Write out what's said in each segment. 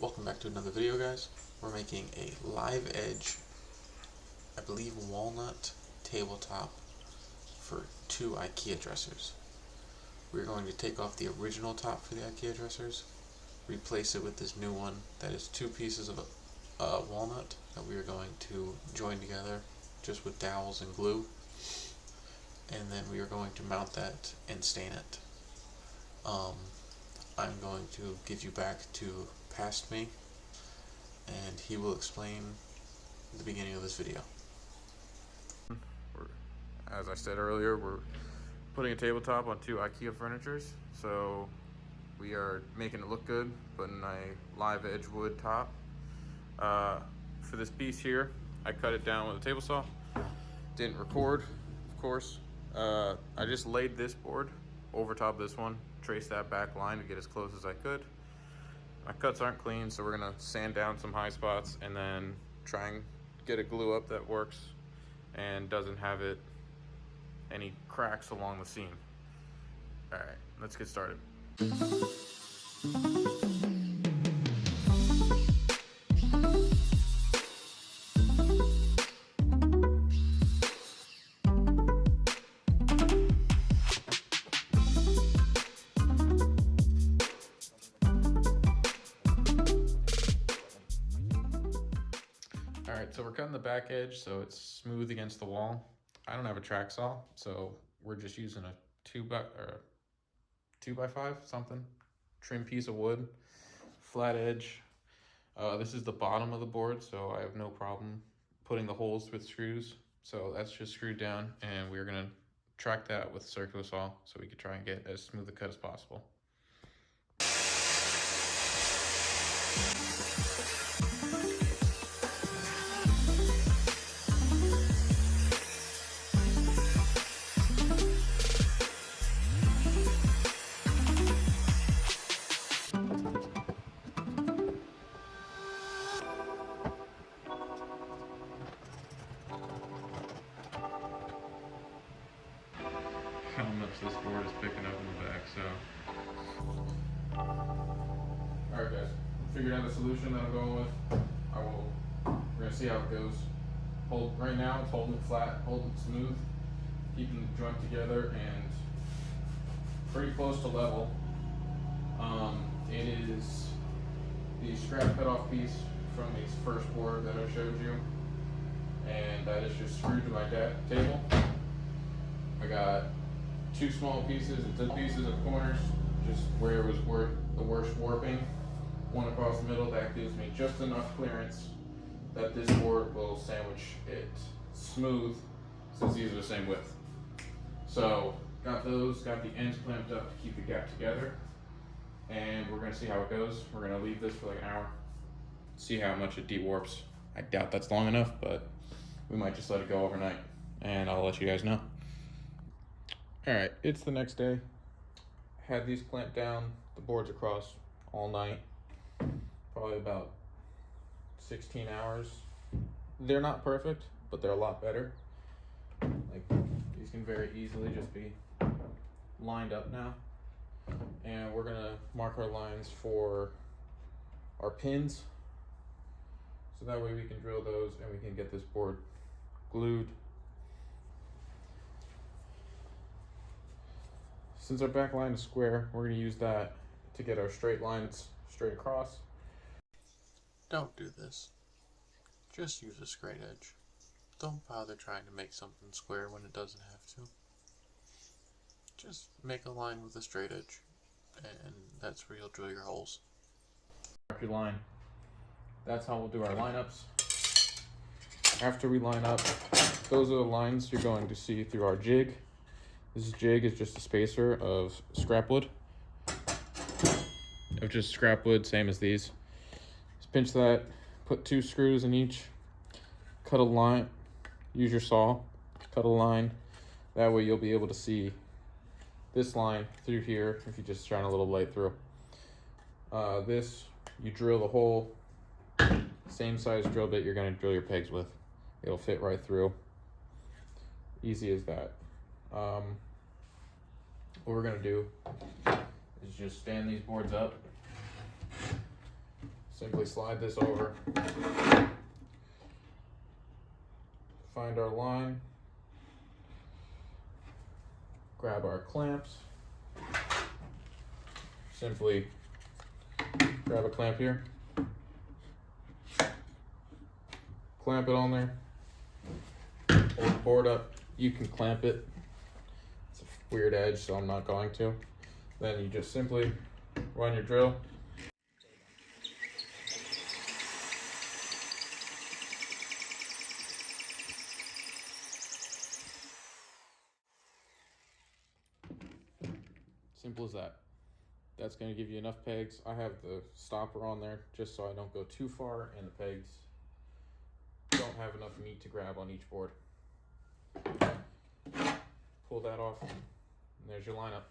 Welcome back to another video, guys. We're making a live edge, I believe walnut tabletop for 2 Ikea dressers. We're going to take off the original top for the Ikea dressers, replace it with this new one that is 2 pieces of walnut that we are going to join together just with dowels and glue, and then we are going to mount that and stain it. I'm going to give you back to past me, and he will explain the beginning of this video. As I said earlier, we're putting a tabletop on 2 Ikea furnitures, so we are making it look good, putting a live edge wood top. For this piece here, I cut it down with a table saw. Didn't record, of course. I just laid this board over top of this one, traced that back line to get as close as I could. My cuts aren't clean, so we're gonna sand down some high spots and then try and get a glue up that works and doesn't have any cracks along the seam. All right, let's get started. Alright, so we're cutting the back edge so it's smooth against the wall. I don't have a track saw, so we're just using a 2x5 something, trim piece of wood, flat edge. This is the bottom of the board, so I have no problem putting the holes with screws. So that's just screwed down, and we're gonna track that with a circular saw so we can try and get as smooth a cut as possible. How much this board is picking up in the back, so. Alright guys, figured out the solution that I'm going with. We're gonna see how it goes. Right now it's holding it flat, holding it smooth, keeping the joint together and pretty close to level. It is the scrap cutoff piece from the first board that I showed you, and that is just screwed to my table. I got 2 small pieces and 2 pieces of corners, just where it was the worst warping. One across the middle that gives me just enough clearance that this board will sandwich it smooth, since these are the same width. So got the ends clamped up to keep the gap together, and we're gonna see how it goes. We're gonna leave this for like an hour, see how much it de-warps. I doubt that's long enough, but we might just let it go overnight, and I'll let you guys know. All right, it's the next day. Had these clamped down, the boards across all night, probably about 16 hours. They're not perfect, but they're a lot better. Like, these can very easily just be lined up now. And we're gonna mark our lines for our pins, so that way we can drill those and we can get this board glued. Since our back line is square, we're going to use that to get our straight lines straight across. Don't do this. Just use a straight edge. Don't bother trying to make something square when it doesn't have to. Just make a line with a straight edge, and that's where you'll drill your holes. Mark your line. That's how we'll do our lineups. After we line up, those are the lines you're going to see through our jig. This jig is just a spacer of scrap wood. Same as these. Just pinch that, put 2 screws in each, cut a line, use your saw, cut a line. That way you'll be able to see this line through here if you just shine a little light through. This, you drill the hole, same size drill bit you're gonna drill your pegs with. It'll fit right through. Easy as that. What we're gonna do is just stand these boards up Simply slide this over, find our line, grab our clamps, simply grab a clamp here, clamp it on there, hold the board up. You can clamp it. It's a weird edge, so I'm not going to. Then you just simply run your drill. Simple as that. That's going to give you enough pegs. I have the stopper on there just so I don't go too far and the pegs don't have enough meat to grab on each board. Pull that off, and there's your lineup.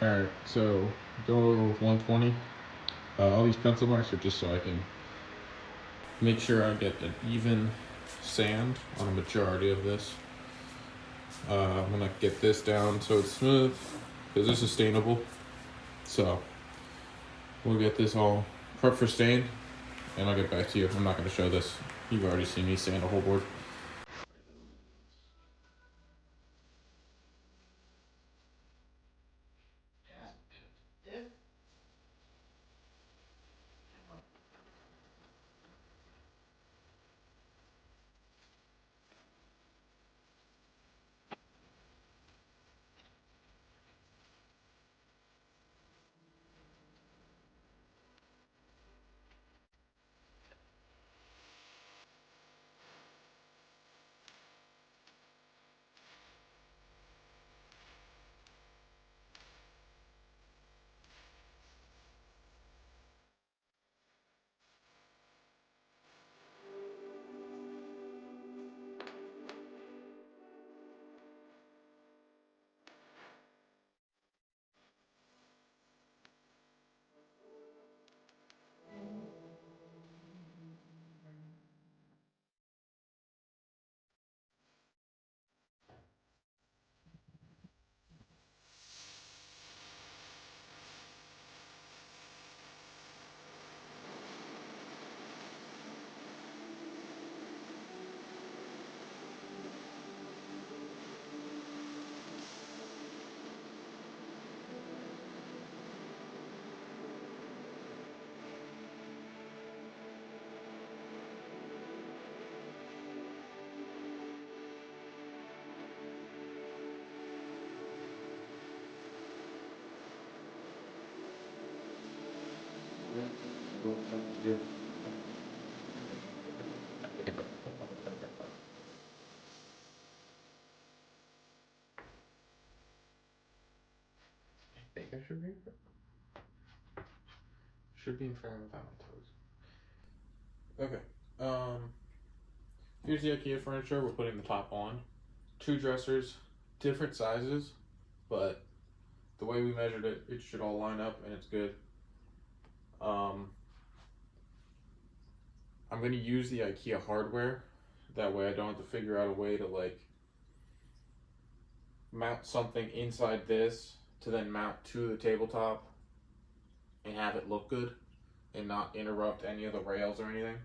Alright, so go over with 120. All these pencil marks are just so I can make sure I get an even sand on a majority of this. I'm gonna get this down so it's smooth, because this is stainable. So we'll get this all prepped for stain, and I'll get back to you. I'm not gonna show this. You've already seen me sand a whole board. I think I should be in frame without my toes. Okay. Here's the Ikea furniture. We're putting the top on. 2 dressers, different sizes, but the way we measured it, it should all line up and it's good. I'm gonna use the Ikea hardware. That way I don't have to figure out a way to like mount something inside this to then mount to the tabletop and have it look good and not interrupt any of the rails or anything.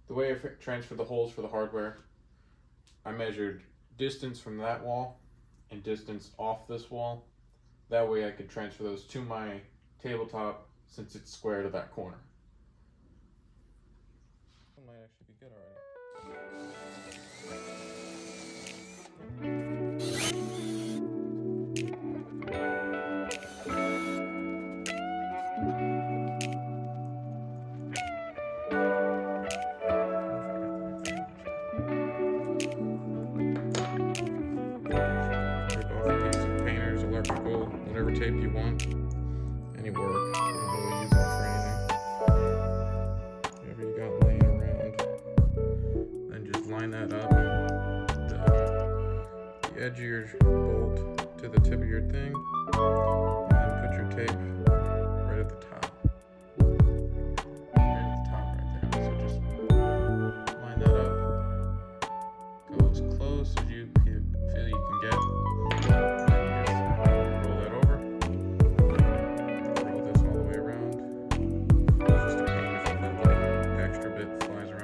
The way I transferred the holes for the hardware, I measured distance from that wall and distance off this wall. That way I could transfer those to my tabletop since it's square to that corner. That might actually be good Painters, electrical, whatever tape you want. Any work. You don't really use it for anything. Whatever you got laying around. Then just line that up. The edge of your bolt to the tip of your thing. And then put your tape right at the top. Right at the top right there. So just line that up. Go as close as you feel you can get. Roll that over. Roll this all the way around. It's just a pain if a little extra bit flies around.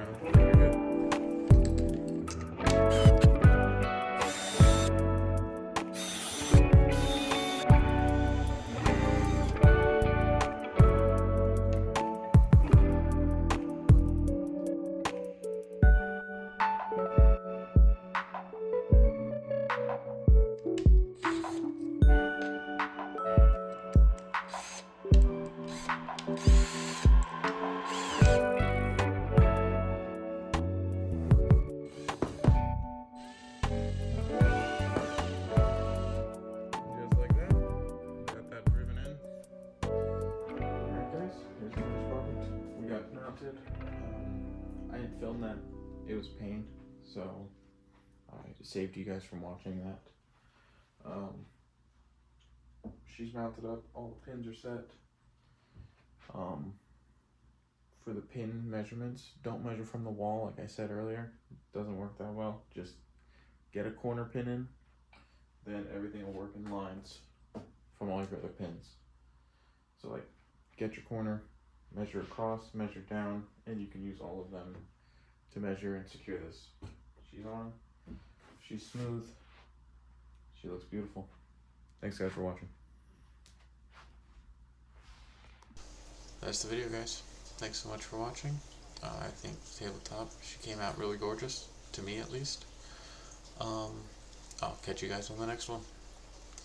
You're good. I had filmed that. It was pain, so I saved you guys from watching that. she's mounted up. All the pins are set. For the pin measurements, don't measure from the wall like I said earlier. It doesn't work that well. Just get a corner pin in, then everything will work in lines from all your other pins. So like, get your corner, measure across, measure down, and you can use all of them to measure and secure this. She's on, she's smooth, she looks beautiful. Thanks guys for watching. That's the video, guys. Thanks so much for watching. I think tabletop, she came out really gorgeous, to me at least. I'll catch you guys on the next one.